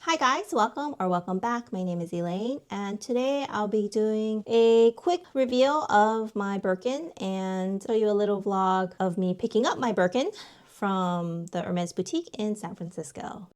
Hi guys, welcome back. My name is Elaine and today I'll be doing a quick reveal of my Birkin and show you a little vlog of me picking up my Birkin from the Hermes boutique in San Francisco.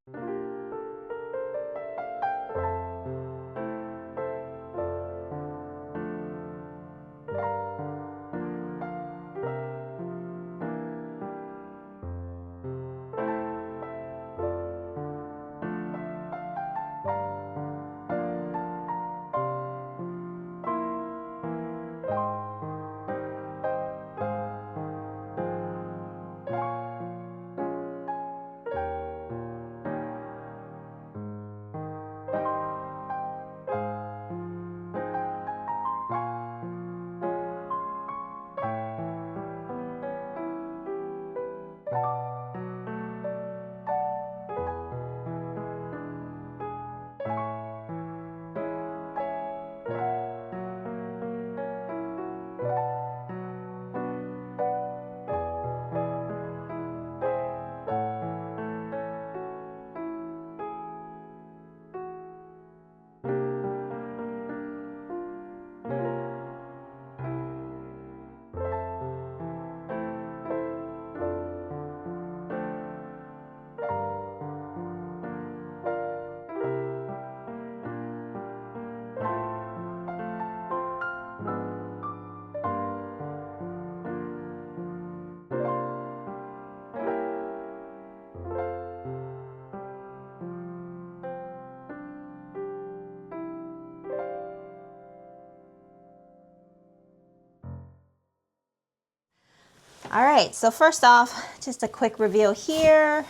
All right, so first off, just a quick reveal here.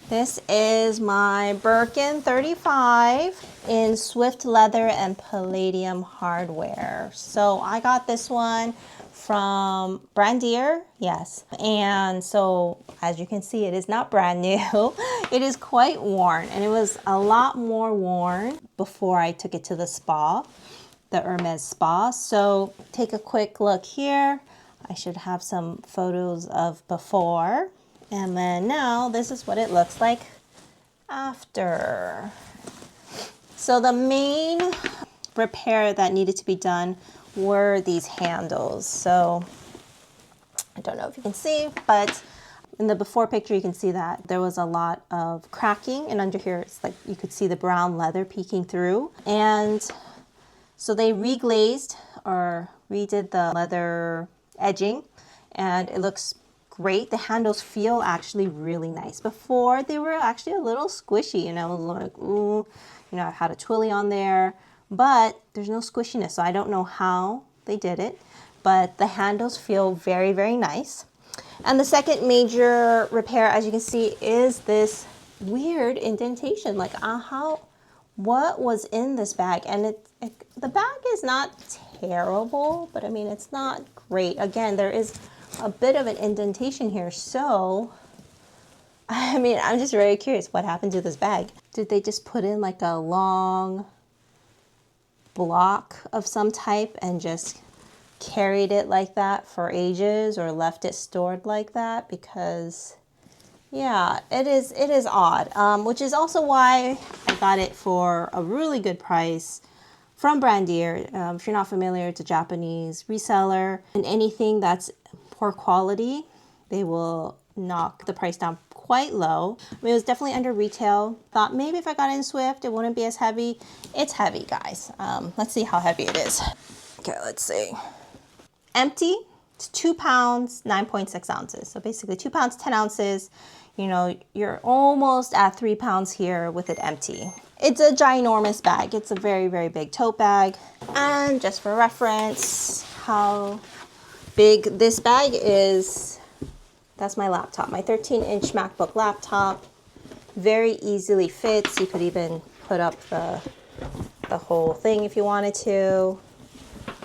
This is my Birkin 35 in Swift leather and palladium hardware. So I got this one from Brandier, yes. And so as you can see, it is not brand new. It is quite worn, and it was a lot more worn before I took it to the spa, the Hermes spa. So take a quick look here. I should have some photos of before. And then now this is what it looks like after. So the main repair that needed to be done were these handles. So I don't know if you can see, but in the before picture you can see that there was a lot of cracking, and under here it's like you could see the brown leather peeking through. And so they reglazed or redid the leather edging, and it looks great. The handles feel actually really nice. Before they were actually a little squishy, and I was like, ooh, you know, I had a twilly on there, but there's no squishiness, so I don't know how they did it, but the handles feel very, very nice. And the second major repair, as you can see, is this weird indentation. Like, what was in this bag? And the bag is not terrible, but I mean, it's not great. Again, there is a bit of an indentation here. So, I mean, I'm just very curious what happened to this bag. Did they just put in like a long block of some type and just carried it like that for ages, or left it stored like that? Because yeah, it is odd, which is also why I got it for a really good price from Brandier. If you're not familiar, it's a Japanese reseller, and anything that's poor quality, they will knock the price down quite low. I mean, it was definitely under retail. Thought maybe if I got it in Swift, it wouldn't be as heavy. It's heavy, guys. Let's see how heavy it is. Okay, let's see. Empty, it's 2 pounds, 9.6 ounces. So basically 2 pounds, 10 ounces. You know, you're almost at 3 pounds here with it empty. It's a ginormous bag. It's a very, very big tote bag. And just for reference, how big this bag is, that's my laptop, my 13-inch MacBook laptop. Very easily fits. You could even put up the whole thing if you wanted to,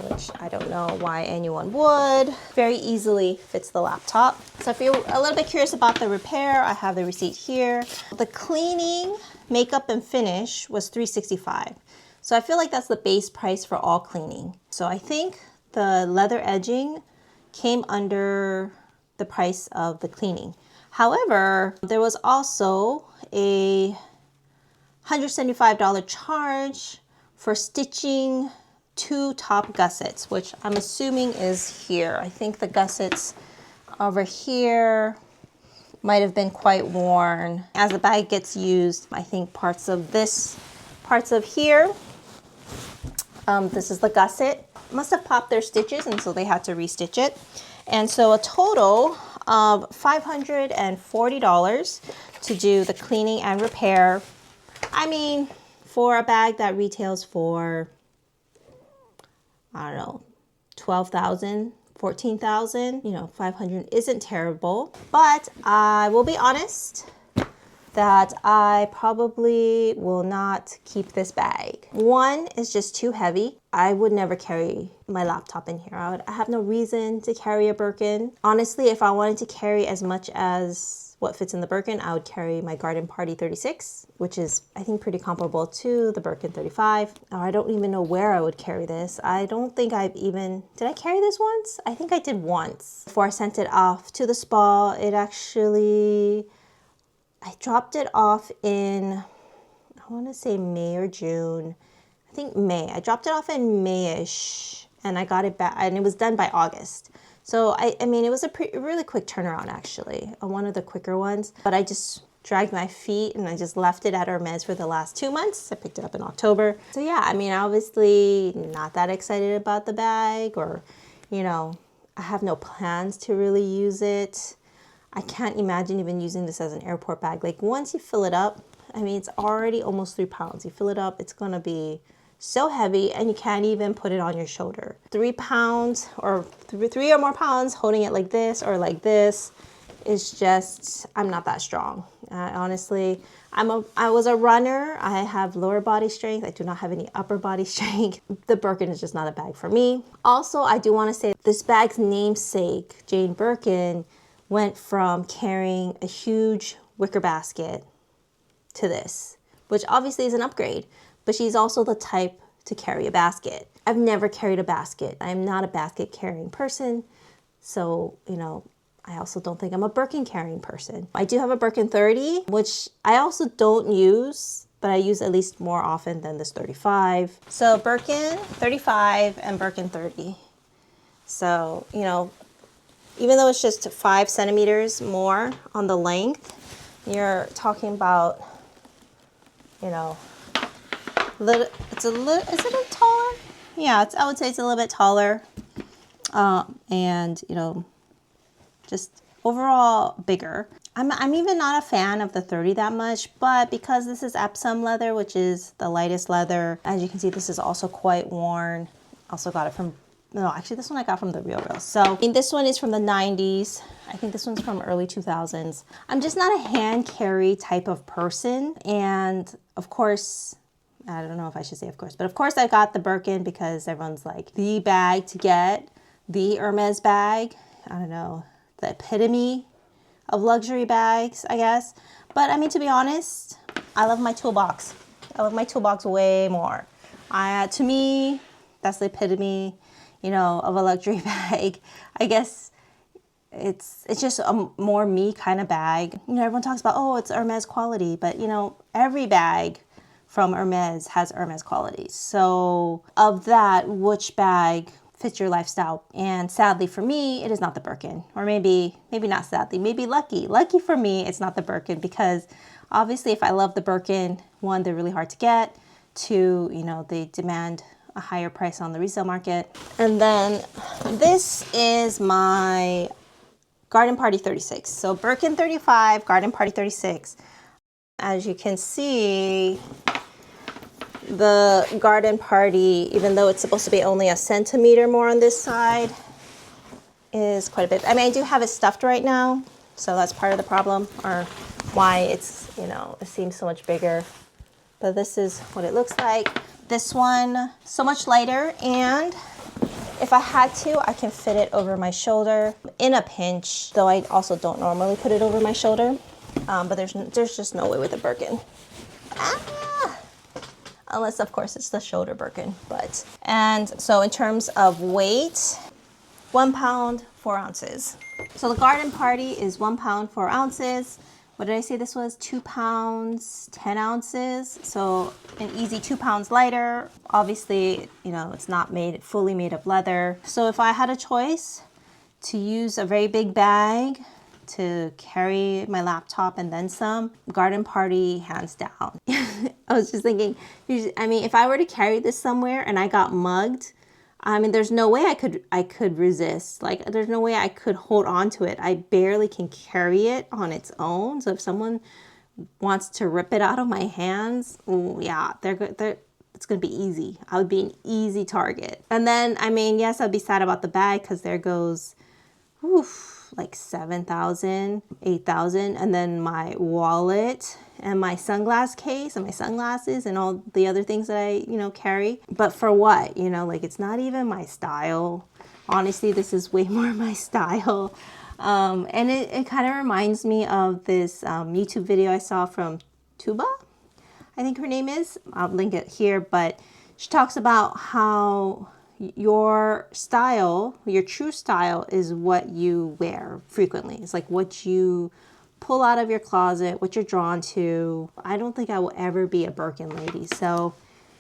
which I don't know why anyone would. Very easily fits the laptop. So if you're a little bit curious about the repair, I have the receipt here. The cleaning, makeup, and finish was $365. So I feel like that's the base price for all cleaning. So I think the leather edging came under the price of the cleaning. However, there was also a $175 charge for stitching 2 top gussets, which I'm assuming is here. I think the gussets over here might have been quite worn. As the bag gets used, I think parts of here, this is the gusset, must have popped their stitches, and so they had to restitch it. And so a total of $540 to do the cleaning and repair. I mean, for a bag that retails for, I don't know, 12,000, 14,000, you know, 500 isn't terrible. But I will be honest that I probably will not keep this bag. One is just too heavy. I would never carry my laptop in here. I have no reason to carry a Birkin. Honestly, if I wanted to carry as much as what fits in the Birkin, I would carry my Garden Party 36, which is, I think, pretty comparable to the Birkin 35. Oh, I don't even know where I would carry this. I don't think I've even, did I carry this once? I think I did once. Before I sent it off to the spa, I dropped it off in, I want to say May or June. I think May. I dropped it off in May-ish, and I got it back, and it was done by August. So, I mean, it was a really quick turnaround, actually, one of the quicker ones. But I just dragged my feet, and I just left it at Hermes for the last 2 months. I picked it up in October. So, yeah, I mean, obviously not that excited about the bag, or, you know, I have no plans to really use it. I can't imagine even using this as an airport bag. Like, once you fill it up, I mean, it's already almost 3 pounds. You fill it up, it's gonna be so heavy, and you can't even put it on your shoulder. 3 pounds or three or more pounds holding it like this or like this is just, I'm not that strong. Honestly, I was a runner. I have lower body strength. I do not have any upper body strength. The Birkin is just not a bag for me. Also, I do want to say this bag's namesake, Jane Birkin, went from carrying a huge wicker basket to this, which obviously is an upgrade, but she's also the type to carry a basket. I've never carried a basket. I'm not a basket carrying person. So, you know, I also don't think I'm a Birkin carrying person. I do have a Birkin 30, which I also don't use, but I use at least more often than this 35. So Birkin 35 and Birkin 30. So, you know, even though it's just 5 centimeters more on the length, you're talking about, you know, is it a little taller? Yeah, I would say it's a little bit taller. And, you know, just overall bigger. I'm even not a fan of the 30 that much, but because this is Epsom leather, which is the lightest leather, as you can see, this is also quite worn. Also got it from, no, actually this one I got from the Real Real. So, I mean, this one is from the 90s. I think this one's from early 2000s. I'm just not a hand carry type of person. And of course, I don't know if I should say of course, but of course I got the Birkin because everyone's like, the bag to get, the Hermes bag. I don't know, the epitome of luxury bags, I guess. But I mean, to be honest, I love my toolbox. I love my toolbox way more. To me, that's the epitome, you know, of a luxury bag. I guess it's just a more me kind of bag. You know, everyone talks about, oh, it's Hermes quality, but you know, every bag from Hermes has Hermes qualities. So of that, which bag fits your lifestyle? And sadly for me, it is not the Birkin. Or maybe not sadly, maybe lucky. Lucky for me, it's not the Birkin, because obviously if I love the Birkin, one, they're really hard to get. Two, you know, they demand a higher price on the resale market. And then this is my Garden Party 36. So Birkin 35, Garden Party 36. As you can see, the Garden Party, even though it's supposed to be only a centimeter more on this side, is quite a bit. I mean, I do have it stuffed right now, so that's part of the problem, or why it's, you know, it seems so much bigger. But this is what it looks like. This one, so much lighter, and if I had to, I can fit it over my shoulder in a pinch, though I also don't normally put it over my shoulder. But there's just no way with a Birkin. Unless, of course, it's the shoulder Birkin. And so in terms of weight, 1 pound, 4 ounces. So the Garden Party is 1 pound, 4 ounces, what did I say this was? 2 pounds, 10 ounces. So an easy 2 pounds lighter. Obviously, you know, it's not fully made of leather. So if I had a choice to use a very big bag to carry my laptop and then some, garden party, hands down. I was just thinking, I mean, if I were to carry this somewhere and I got mugged, I mean, there's no way I could resist. Like, there's no way I could hold on to it. I barely can carry it on its own. So if someone wants to rip it out of my hands, ooh, yeah, it's going to be easy. I would be an easy target. And then, I mean, yes, I'd be sad about the bag because there goes, like 7,000, 8,000. And then my wallet and my sunglass case and my sunglasses and all the other things that I, you know, carry. But for what? You know, like, it's not even my style. Honestly, this is way more my style. And it kind of reminds me of this YouTube video I saw from Tuba, I think her name is. I'll link it here. But she talks about how your style, your true style, is what you wear frequently. It's like what you pull out of your closet, what you're drawn to. I don't think I will ever be a Birkin lady. So,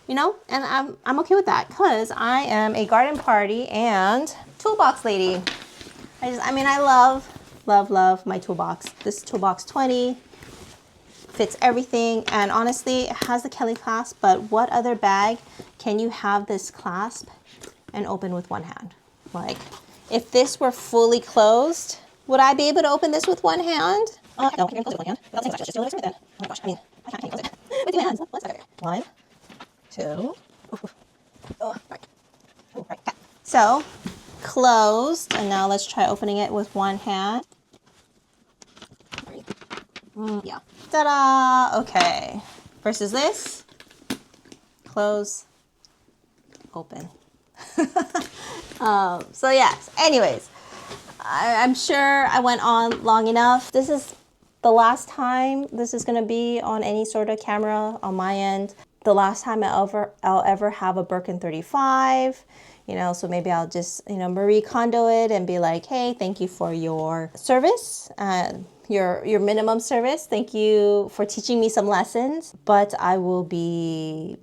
you know, and I'm okay with that because I am a garden party and toolbox lady. I mean, I love my toolbox. This toolbox 20 fits everything. And honestly, it has the Kelly clasp, but what other bag can you have this clasp and open with one hand? Like, if this were fully closed, would I be able to open this with one hand? No, I can close it with one hand. Well, just do it then. Oh my gosh, I mean, I can't close it with two hands. One second. 1, 2. Oh, right. Oh, right. Okay. So, closed. And now let's try opening it with one hand. Yeah. Ta-da! Okay. Versus this. Close. Open. So yes, anyways, I'm sure I went on long enough. This is the last time this is going to be on any sort of camera on my end. The last time I'll ever have a Birkin 35, you know, so maybe I'll just, you know, Marie Kondo it and be like, hey, thank you for your service, your minimum service. Thank you for teaching me some lessons, but I will be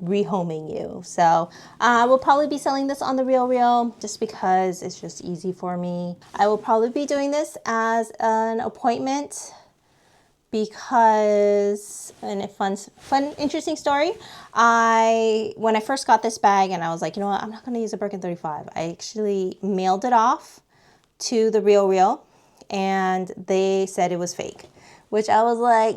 rehoming you. So I will probably be selling this on the RealReal just because it's just easy for me. I will probably be doing this as an appointment because, and a fun, interesting story. When I first got this bag and I was like, you know what, I'm not going to use a Birkin 35. I actually mailed it off to the RealReal and they said it was fake. Which I was like,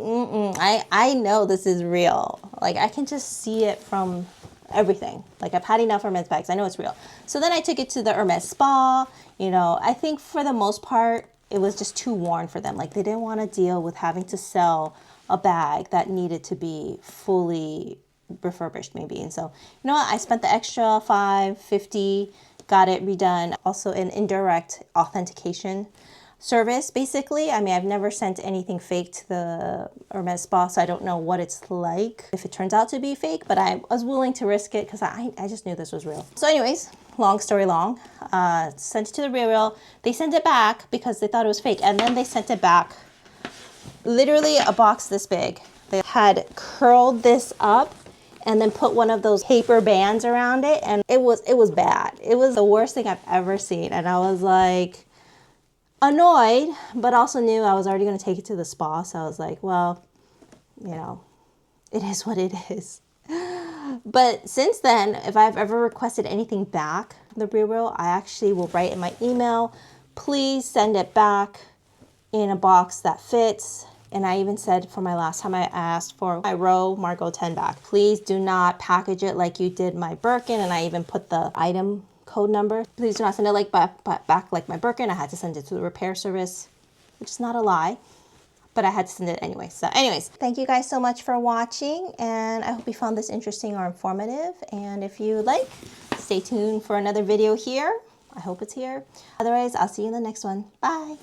I know this is real. Like, I can just see it from everything. Like, I've had enough Hermes bags. I know it's real. So then I took it to the Hermes spa. You know, I think for the most part, it was just too worn for them. Like, they didn't want to deal with having to sell a bag that needed to be fully refurbished maybe. And so, you know what? I spent the extra $5.50, got it redone. Also an indirect authentication service, basically. I mean, I've never sent anything fake to the Hermes spa, so I don't know what it's like if it turns out to be fake, but I was willing to risk it because I just knew this was real. So anyways, long story long, sent it to the RealReal. They sent it back because they thought it was fake, and then they sent it back literally a box this big. They had curled this up and then put one of those paper bands around it, and it was bad. It was the worst thing I've ever seen, and I was like, annoyed, but also knew I was already going to take it to the spa. So I was like, well, you know, it is what it is. But since then, if I've ever requested anything back from the RealReal, I actually will write in my email, please send it back in a box that fits. And I even said for my last time I asked for my Row Margot 10 back, please do not package it like you did my Birkin. And I even put the item code number. Please do not send it like back like my Birkin. I had to send it to the repair service, which is not a lie, but I had to send it anyway. So anyways, thank you guys so much for watching, and I hope you found this interesting or informative. And if you like, stay tuned for another video here. I hope it's here. Otherwise, I'll see you in the next one. Bye.